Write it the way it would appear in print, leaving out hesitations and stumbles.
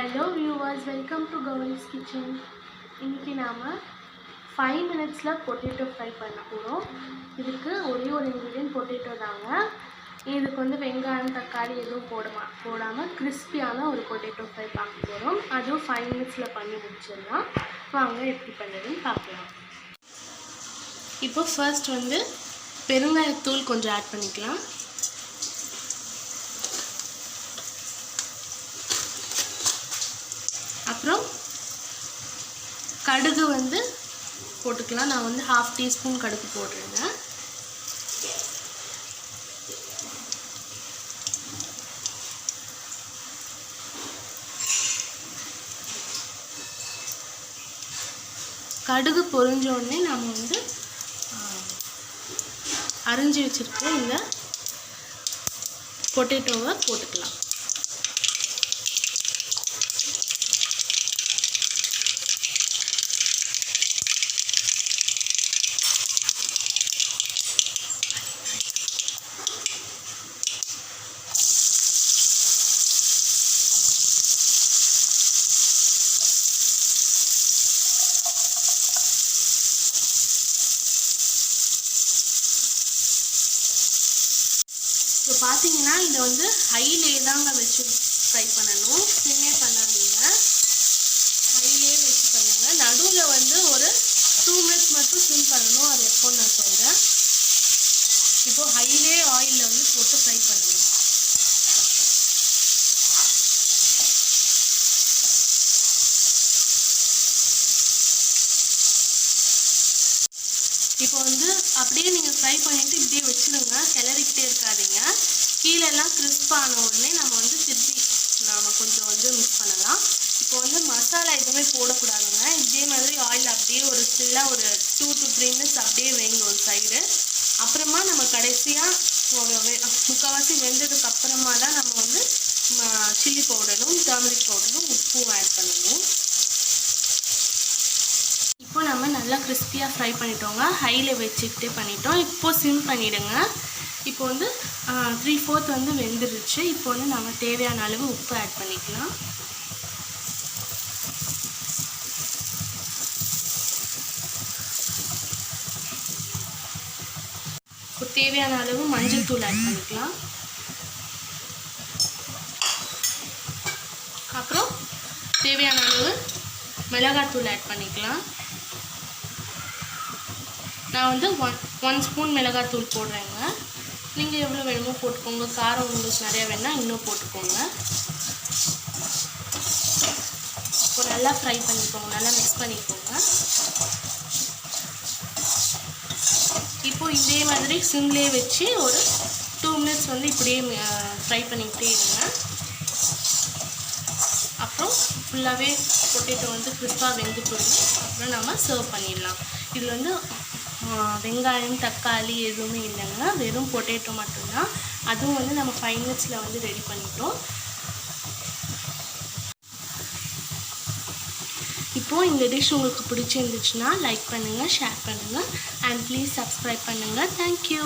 Hello viewers, welcome to Gauri's Kitchen. இன்னைக்கு நாம 5 minutesல potato fry பண்ண போறோம். இதுக்கு ஒரே ஒரு இன்கிரிடியன்ட் பொட்டேட்டோ தாங்க. இதுக்கு வந்து வெங்காயம் தக்காளி எதுவும் போடாம கிறிஸ்பியான ஒரு பொட்டேட்டோ ஃப்ரை பார்க்க போறோம். அதுவும் 5 minutesல பண்ணி முடிச்சிடலாம். வாங்க எப்படி பண்ணுறதுன்னு பார்க்கலாம். இப்போ ஃபர்ஸ்ட் வந்து பெருங்காயத்தூள் கொஞ்சம் ஆட் பண்ணிக்கலாம். அப்புறம் கடுகு வந்து போட்டுக்கலாம். நான் வந்து 1/2 டீஸ்பூன் கடுகு போடுறேங்க. கடுகு பொரிஞ்ச உடனே நம்ம வந்து அரிஞ்சு வச்சிருக்க இந்த பொட்டேட்டோவை போட்டுக்கலாம். இப்போ பார்த்தீங்கன்னா இதை வந்து ஹைலே தாங்க வச்சு ஃப்ரை பண்ணணும். சிம்மே பண்ணாதீங்க, ஹைலே வச்சு பண்ணுங்க. நடுவில் வந்து ஒரு 2 minutes மட்டும் சிம் பண்ணணும். அது எப்போ நான் சொல்கிறேன். இப்போது ஹைலே ஆயிலில் வந்து போட்டு ஃப்ரை பண்ணுங்க. இப்போ வந்து அப்படியே நீங்கள் ஃப்ரை பண்ணிவிட்டு இப்படியே வச்சுருங்க, கிளறிக்கிட்டே இருக்காதீங்க. கீழெல்லாம் கிறிஸ்பான உடனே நம்ம வந்து திருப்பி கொஞ்சம் வந்து மிக்ஸ் பண்ணலாம். இப்போ வந்து மசாலா எதுவுமே போடக்கூடாதுங்க. இதே மாதிரி ஆயில் அப்படியே ஒரு ஸ்டில்லாக ஒரு 2 to 3 minutes அப்படியே வைங்க ஒரு சைடு. அப்புறமா நம்ம கடைசியாக ஒரு முக்கால்வாசி வெந்ததுக்கு அப்புறமா தான் நம்ம வந்து சில்லி பவுடரும் டர்மரிக் பவுடரும் உப்பும் ஆட் பண்ணணும். இப்போ நம்ம நல்லா கிறிஸ்பியாக ஃப்ரை பண்ணிட்டோங்க. ஹையில் வச்சுக்கிட்டே பண்ணிட்டோம். இப்போது சிம் பண்ணிவிடுங்க. இப்போ வந்து 3/4 வந்து வெந்துருச்சு. இப்போ வந்து நம்ம தேவையான அளவு உப்பு ஆட் பண்ணிக்கலாம். இப்போ தேவையான அளவு மஞ்சள் தூள் ஆட் பண்ணிக்கலாம். அப்புறம் தேவையான அளவு மிளகாத்தூள் ஆட் பண்ணிக்கலாம். நான் வந்து 1 ஸ்பூன் மிளகாத்தூள் போடுறேங்க. நீங்கள் எவ்வளோ வேணுமோ போட்டுக்கோங்க. காரம் உங்களுக்கு நிறையா வேணால் இன்னும் போட்டுக்கோங்க. இப்போ நல்லா ஃப்ரை பண்ணிக்கோங்க, நல்லா மிக்ஸ் பண்ணிக்கோங்க. இப்போது இதே மாதிரி சிம்லேயே வச்சு ஒரு 2 minutes வந்து இப்படியே ஃப்ரை பண்ணிக்கிட்டே இருங்க. அப்புறம் ஃபுல்லாகவே பொட்டேட்டோ வந்து கிறிஸ்பாக வெந்து போயிடும். அப்புறம் நம்ம சர்வ் பண்ணிடலாம். இதில் வந்து வெங்காயம் தக்காளி எதுவுமே இல்லைங்க, வெறும் பொட்டேட்டோ மட்டும்தான். அதுவும் வந்து நம்ம 5 minutesல வந்து ரெடி பண்ணிட்டோம். இப்போது இந்த டிஷ் உங்களுக்கு பிடிச்சிருந்துச்சுன்னா லைக் பண்ணுங்கள், ஷேர் பண்ணுங்கள் அண்ட் ப்ளீஸ் சப்ஸ்கிரைப் பண்ணுங்கள். தேங்க்யூ.